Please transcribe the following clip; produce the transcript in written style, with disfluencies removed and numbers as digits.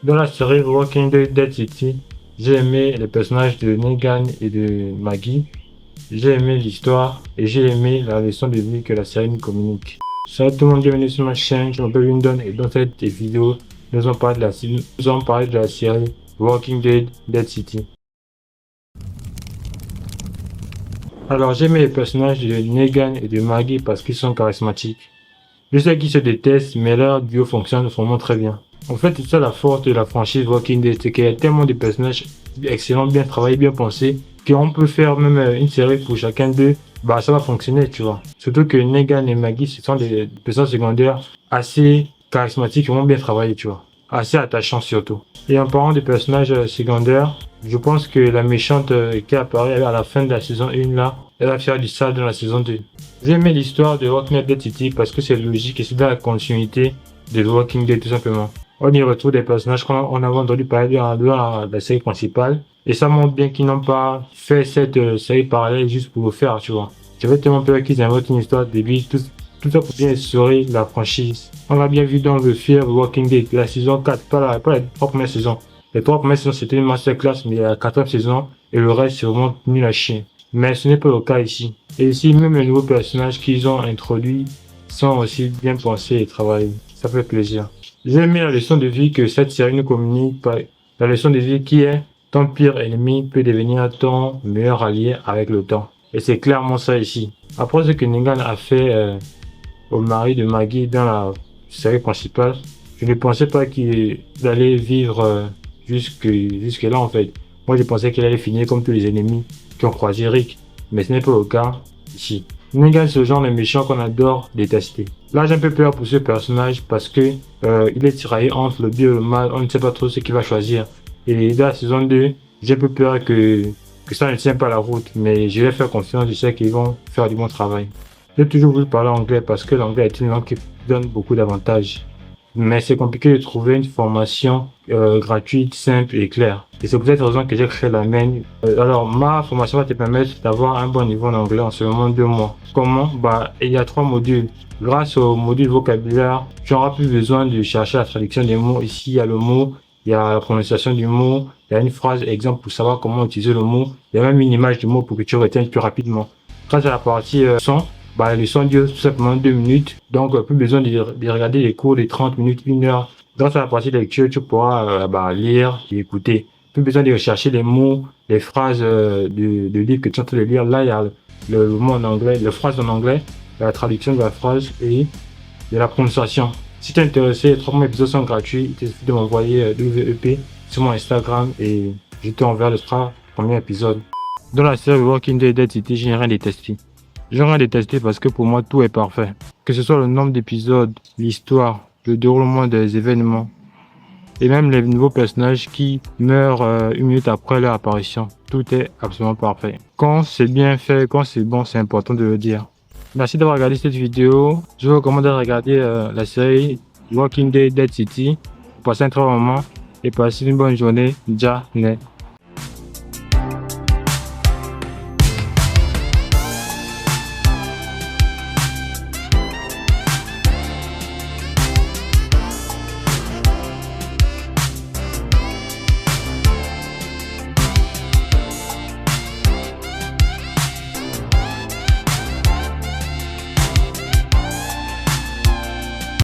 Dans la série Walking Dead City, j'ai aimé les personnages de Negan et de Maggie. J'ai aimé l'histoire et j'ai aimé la leçon de vie que la série nous communique. Salut tout le monde, bienvenue sur ma chaîne, je m'appelle Windon et dans cette vidéo, nous allons parler de la série Walking Dead City. Alors j'ai aimé les personnages de Negan et de Maggie parce qu'ils sont charismatiques. Je sais qu'ils se détestent, mais leur duo fonctionne vraiment très bien. En fait, c'est ça la force de la franchise Walking Dead, c'est qu'il y a tellement de personnages excellents, bien travaillés, bien pensés, qu'on peut faire même une série pour chacun d'eux, bah ça va fonctionner, tu vois. Surtout que Negan et Maggie, ce sont des personnages secondaires assez charismatiques, vraiment bien travaillés, tu vois. Assez attachants surtout. Et en parlant des personnages secondaires, je pense que la méchante qui apparaît à la fin de la saison 1 là, elle va faire du sale dans la saison 2. J'ai aimé l'histoire de Walking Dead City parce que c'est logique et c'est dans la continuité de The Walking Dead tout simplement. On y retrouve des personnages qu'on avait entendu parler dans la série principale. Et ça montre bien qu'ils n'ont pas fait cette série parallèle juste pour le faire, tu vois. J'avais tellement peur qu'ils inventent une histoire débile, tout ça pour bien essorer la franchise. On l'a bien vu dans le Fear the Walking Dead, la saison 4, pas les 3 premières saisons. Les 3 premières saisons c'était une masterclass, mais la 4e saison et le reste c'est vraiment nul à chier. Mais ce n'est pas le cas ici. Et ici, même les nouveaux personnages qu'ils ont introduits sont aussi bien pensés et travaillés. Ça fait plaisir. J'ai aimé la leçon de vie que cette série nous communique. La leçon de vie qui est ton pire ennemi peut devenir ton meilleur allié avec le temps. Et c'est clairement ça ici. Après ce que Negan a fait au mari de Maggie dans la série principale, je ne pensais pas qu'il allait vivre jusque là en fait. Moi je pensais qu'il allait finir comme tous les ennemis qui ont croisé Rick, mais ce n'est pas le cas ici. Negan c'est le genre de méchant qu'on adore détester. Là j'ai un peu peur pour ce personnage parce que il est tiraillé entre le bien et le mal, on ne sait pas trop ce qu'il va choisir. Et dans la saison 2, j'ai un peu peur que ça ne tient pas la route, mais je vais faire confiance, je sais qu'ils vont faire du bon travail. J'ai toujours voulu parler anglais parce que l'anglais est une langue qui donne beaucoup d'avantages. Mais c'est compliqué de trouver une formation gratuite, simple et claire. Et c'est pour cette raison que j'ai créé la mienne. Alors, ma formation va te permettre d'avoir un bon niveau en anglais en seulement 2 mois. Comment? Bah, il y a 3 modules. Grâce au module vocabulaire, tu n'auras plus besoin de chercher la traduction des mots. Ici, il y a le mot, il y a la prononciation du mot, il y a une phrase exemple pour savoir comment utiliser le mot. Il y a même une image du mot pour que tu retiennes plus rapidement. Grâce à la partie son, bah, les leçons durent tout simplement 2 minutes. Donc, plus besoin de regarder les cours de 30 minutes, 1 heure. Grâce à la partie lecture, tu pourras lire et écouter. Plus besoin de rechercher les mots, les phrases de livre que tu es en train de lire. Là, il y a le mot en anglais, les phrases en anglais, la traduction de la phrase et de la prononciation. Si tu es intéressé, les 3 premiers épisodes sont gratuits. Il suffit de m'envoyer WEP sur mon Instagram et je t'enverrai le 3 premiers épisodes. Dans la série Walking Dead City, je n'ai rien détesté. Je n'ai rien détesté parce que pour moi, tout est parfait. Que ce soit le nombre d'épisodes, l'histoire, le déroulement des événements, et même les nouveaux personnages qui meurent 1 minute après leur apparition. Tout est absolument parfait. Quand c'est bien fait, quand c'est bon, c'est important de le dire. Merci d'avoir regardé cette vidéo. Je vous recommande de regarder la série Walking Dead City. Passez un très bon moment et passez une bonne journée. Ja, ne.